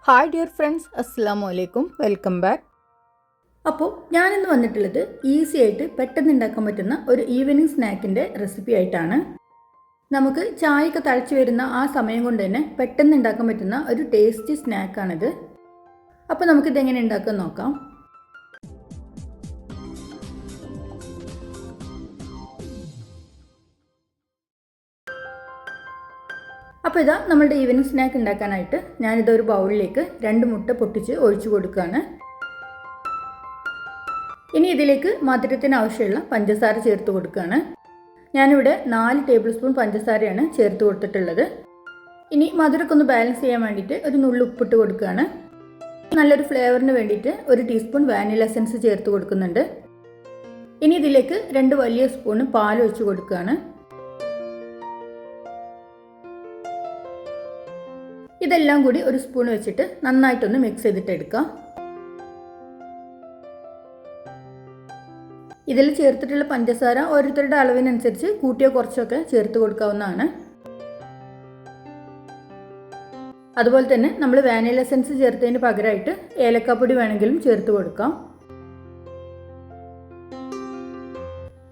Hi dear friends, അസ്സലാമു അലൈക്കും. Welcome back. അപ്പോൾ ഞാനിന്ന് വന്നിട്ടുള്ളത് ഈസി ആയിട്ട് പെട്ടെന്ന് ഉണ്ടാക്കാൻ പറ്റുന്ന ഒരു ഈവനിങ് സ്നാക്കിൻ്റെ റെസിപ്പി ആയിട്ടാണ്. നമുക്ക് ചായയൊക്കെ തളിച്ച് വരുന്ന ആ സമയം കൊണ്ട് തന്നെ പെട്ടെന്ന് ഉണ്ടാക്കാൻ പറ്റുന്ന ഒരു ടേസ്റ്റി സ്നാക്കാണിത്. അപ്പോൾ നമുക്കിതെങ്ങനെ ഉണ്ടാക്കാൻ നോക്കാം. അപ്പോൾ ഇതാ നമ്മളുടെ ഈവനിങ് സ്നാക്ക് ഉണ്ടാക്കാനായിട്ട് ഞാനിതൊരു ബൗളിലേക്ക് 2 മുട്ട പൊട്ടിച്ച് ഒഴിച്ചു കൊടുക്കുകയാണ്. ഇനി ഇതിലേക്ക് മധുരത്തിന് ആവശ്യമുള്ള പഞ്ചസാര ചേർത്ത് കൊടുക്കുകയാണ്. ഞാനിവിടെ 4 ടേബിൾ സ്പൂൺ പഞ്ചസാരയാണ് ചേർത്ത് കൊടുത്തിട്ടുള്ളത്. ഇനി മധുരമൊക്കെ ഒന്ന് ബാലൻസ് ചെയ്യാൻ വേണ്ടിയിട്ട് ഒരു നുള്ളു ഉപ്പിട്ട് കൊടുക്കുകയാണ്. നല്ലൊരു ഫ്ലേവറിന് വേണ്ടിയിട്ട് 1 ടീസ്പൂൺ വാനില എസൻസ് ചേർത്ത് കൊടുക്കുന്നുണ്ട്. ഇനി ഇതിലേക്ക് 2 വലിയ സ്പൂൺ പാൽ ഒഴിച്ച് കൊടുക്കുകയാണ്. ഇതെല്ലാം കൂടി ഒരു സ്പൂൺ വെച്ചിട്ട് നന്നായിട്ടൊന്ന് മിക്സ് ചെയ്തിട്ട് എടുക്കാം. ഇതിൽ ചേർത്തിട്ടുള്ള പഞ്ചസാര ഓരോരുത്തരുടെ അളവിനനുസരിച്ച് കൂട്ടിയോ കുറച്ചൊക്കെ ചേർത്ത് കൊടുക്കാവുന്നതാണ്. അതുപോലെ തന്നെ നമ്മൾ വാനില എസൻസ് ചേർത്തതിന് പകരമായിട്ട് ഏലക്കാപ്പൊടി വേണമെങ്കിലും ചേർത്ത് കൊടുക്കാം.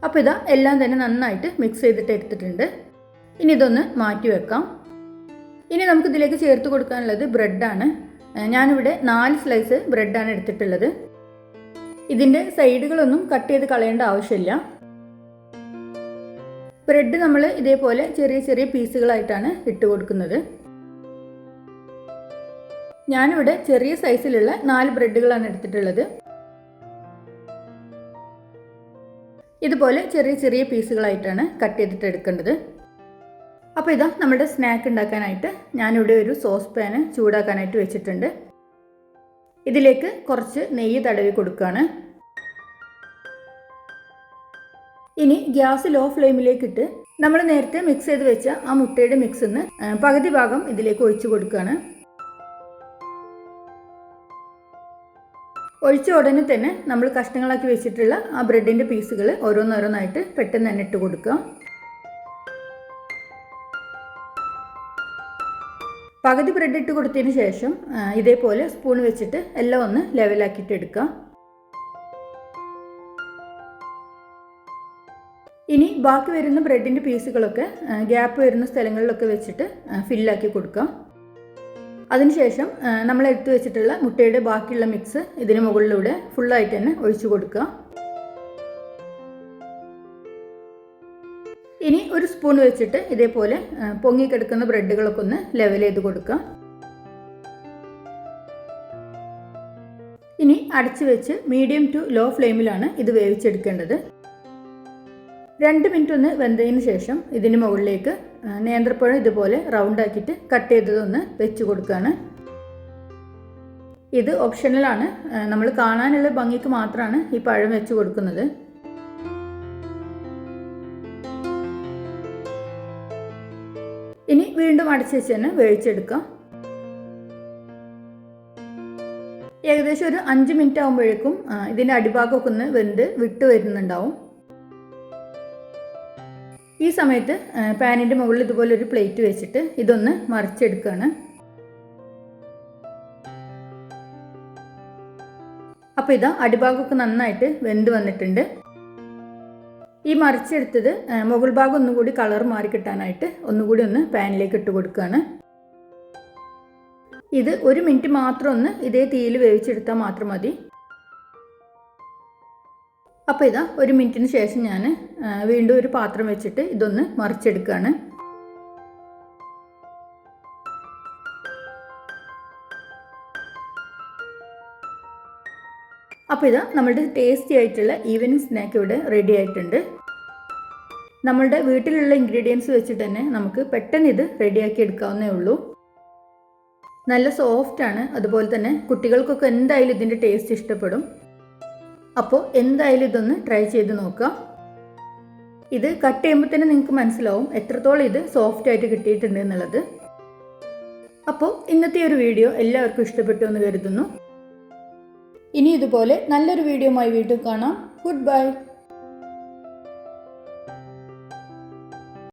അപ്പോൾ ഇതാ എല്ലാം തന്നെ നന്നായിട്ട് മിക്സ് ചെയ്തിട്ട് എടുത്തിട്ടുണ്ട്. ഇനി ഇതൊന്ന് മാറ്റി വെക്കാം. ഇനി നമുക്കിതിലേക്ക് ചേർത്ത് കൊടുക്കാനുള്ളത് ബ്രെഡാണ്. ഞാനിവിടെ 4 സ്ലൈസ് ബ്രെഡാണ് എടുത്തിട്ടുള്ളത്. ഇതിൻ്റെ സൈഡുകളൊന്നും കട്ട് ചെയ്ത് കളയേണ്ട ആവശ്യമില്ല. ബ്രെഡ് നമ്മൾ ഇതേപോലെ ചെറിയ ചെറിയ പീസുകളായിട്ടാണ് ഇട്ട് കൊടുക്കുന്നത്. ഞാനിവിടെ ചെറിയ സൈസിലുള്ള 4 ബ്രെഡുകളാണ് എടുത്തിട്ടുള്ളത്. ഇതുപോലെ ചെറിയ ചെറിയ പീസുകളായിട്ടാണ് കട്ട് ചെയ്തിട്ട് എടുക്കേണ്ടത്. അപ്പോൾ ഇതാ നമ്മുടെ സ്നാക്ക് ഉണ്ടാക്കാനായിട്ട് ഞാനിവിടെ ഒരു സോസ് പാന് ചൂടാക്കാനായിട്ട് വെച്ചിട്ടുണ്ട്. ഇതിലേക്ക് കുറച്ച് നെയ്യ് തടവി കൊടുക്കുകയാണ്. ഇനി ഗ്യാസ് ലോ ഫ്ലെയിമിലേക്കിട്ട് നമ്മൾ നേരത്തെ മിക്സ് ചെയ്ത് വെച്ച ആ മുട്ടയുടെ മിക്സിന്ന് പകുതി ഭാഗം ഇതിലേക്ക് ഒഴിച്ചു കൊടുക്കുകയാണ്. ഒഴിച്ച ഉടനെ തന്നെ നമ്മൾ കഷ്ണങ്ങളാക്കി വെച്ചിട്ടുള്ള ആ ബ്രെഡിൻ്റെ പീസുകൾ ഓരോന്നോരോന്നായിട്ട് പെട്ടെന്ന് തന്നെ ഇട്ട് കൊടുക്കുക. പകുതി ബ്രെഡ് ഇട്ട് കൊടുത്തതിന് ശേഷം ഇതേപോലെ സ്പൂൺ വെച്ചിട്ട് എല്ലാം ഒന്ന് ലെവലാക്കിയിട്ട് എടുക്കുക. ഇനി ബാക്കി വരുന്ന ബ്രെഡിൻ്റെ പീസുകളൊക്കെ ഗ്യാപ്പ് വരുന്ന സ്ഥലങ്ങളിലൊക്കെ വെച്ചിട്ട് ഫില്ലാക്കി കൊടുക്കുക. അതിനുശേഷം നമ്മൾ എടുത്തു വെച്ചിട്ടുള്ള മുട്ടയുടെ ബാക്കിയുള്ള മിക്സ് ഇതിന് മുകളിലൂടെ ഫുള്ളായിട്ട് തന്നെ ഒഴിച്ചു കൊടുക്കുക. ഇനി ഒരു സ്പൂൺ വെച്ചിട്ട് ഇതേപോലെ പൊങ്ങിക്കിടക്കുന്ന ബ്രെഡുകളൊക്കെ ഒന്ന് ലെവൽ ചെയ്ത് കൊടുക്കുക. ഇനി അടച്ചു വെച്ച് മീഡിയം ടു ലോ ഫ്ലെയിമിലാണ് ഇത് വേവിച്ചെടുക്കേണ്ടത്. 2 മിനിറ്റ് ഒന്ന് വെന്തതിന് ശേഷം ഇതിന് മുകളിലേക്ക് നേന്ത്രപ്പഴം ഇതുപോലെ റൗണ്ടാക്കിയിട്ട് കട്ട് ചെയ്തതൊന്ന് വെച്ച് കൊടുക്കുകയാണ്. ഇത് ഓപ്ഷണലാണ്. നമ്മൾ കാണാനുള്ള ഭംഗിക്ക് മാത്രമാണ് ഈ പഴം വെച്ച് കൊടുക്കുന്നത്. ഇനി വീണ്ടും അടച്ചു വെച്ച് തന്നെ വേവിച്ചെടുക്കാം. ഏകദേശം ഒരു 5 മിനിറ്റ് ആകുമ്പോഴേക്കും ഇതിൻ്റെ അടിഭാഗമൊക്കെ ഒന്ന് വെന്ത് വിട്ട് വരുന്നുണ്ടാവും. ഈ സമയത്ത് പാനിൻ്റെ മുകളിൽ ഇതുപോലെ ഒരു പ്ലേറ്റ് വെച്ചിട്ട് ഇതൊന്ന് മറിച്ചെടുക്കുകയാണ്. അപ്പോൾ ഇതാ അടിഭാഗമൊക്കെ നന്നായിട്ട് വെന്ത് വന്നിട്ടുണ്ട്. ഈ മറിച്ചെടുത്തത് മുകൾ ഭാഗം ഒന്നുകൂടി കളർ മാറി കിട്ടാനായിട്ട് ഒന്നുകൂടി ഒന്ന് പാനിലേക്ക് ഇട്ട് കൊടുക്കുകയാണ്. ഇത് 1 മിനിറ്റ് മാത്രം ഒന്ന് ഇതേ തീയിൽ വേവിച്ചെടുത്താൽ മാത്രം മതി. അപ്പോൾ ഇതാ 1 മിനിറ്റിന് ശേഷം ഞാൻ വീണ്ടും ഒരു പാത്രം വെച്ചിട്ട് ഇതൊന്ന് മറിച്ചെടുക്കുകയാണ്. അപ്പോൾ ഇതാ നമ്മളുടെ ടേസ്റ്റി ആയിട്ടുള്ള ഈവനിങ് സ്നാക്ക് ഇവിടെ റെഡി ആയിട്ടുണ്ട്. നമ്മളുടെ വീട്ടിലുള്ള ഇൻഗ്രീഡിയൻസ് വെച്ചിട്ട് തന്നെ നമുക്ക് പെട്ടെന്ന് ഇത് റെഡിയാക്കി എടുക്കാവുന്നേ ഉള്ളൂ. നല്ല സോഫ്റ്റാണ്. അതുപോലെ തന്നെ കുട്ടികൾക്കൊക്കെ എന്തായാലും ഇതിൻ്റെ ടേസ്റ്റ് ഇഷ്ടപ്പെടും. അപ്പോൾ എന്തായാലും ഇതൊന്ന് ട്രൈ ചെയ്ത് നോക്കുക. ഇത് കട്ട് ചെയ്യുമ്പോൾ തന്നെ നിങ്ങൾക്ക് മനസ്സിലാവും എത്രത്തോളം ഇത് സോഫ്റ്റായിട്ട് കിട്ടിയിട്ടുണ്ട് എന്നുള്ളത്. അപ്പോൾ ഇന്നത്തെ ഒരു വീഡിയോ എല്ലാവർക്കും ഇഷ്ടപ്പെട്ടു എന്ന് കരുതുന്നു. ഇനി ഇതുപോലെ നല്ലൊരു വീഡിയോയുമായി വീണ്ടും കാണാം. Good bye.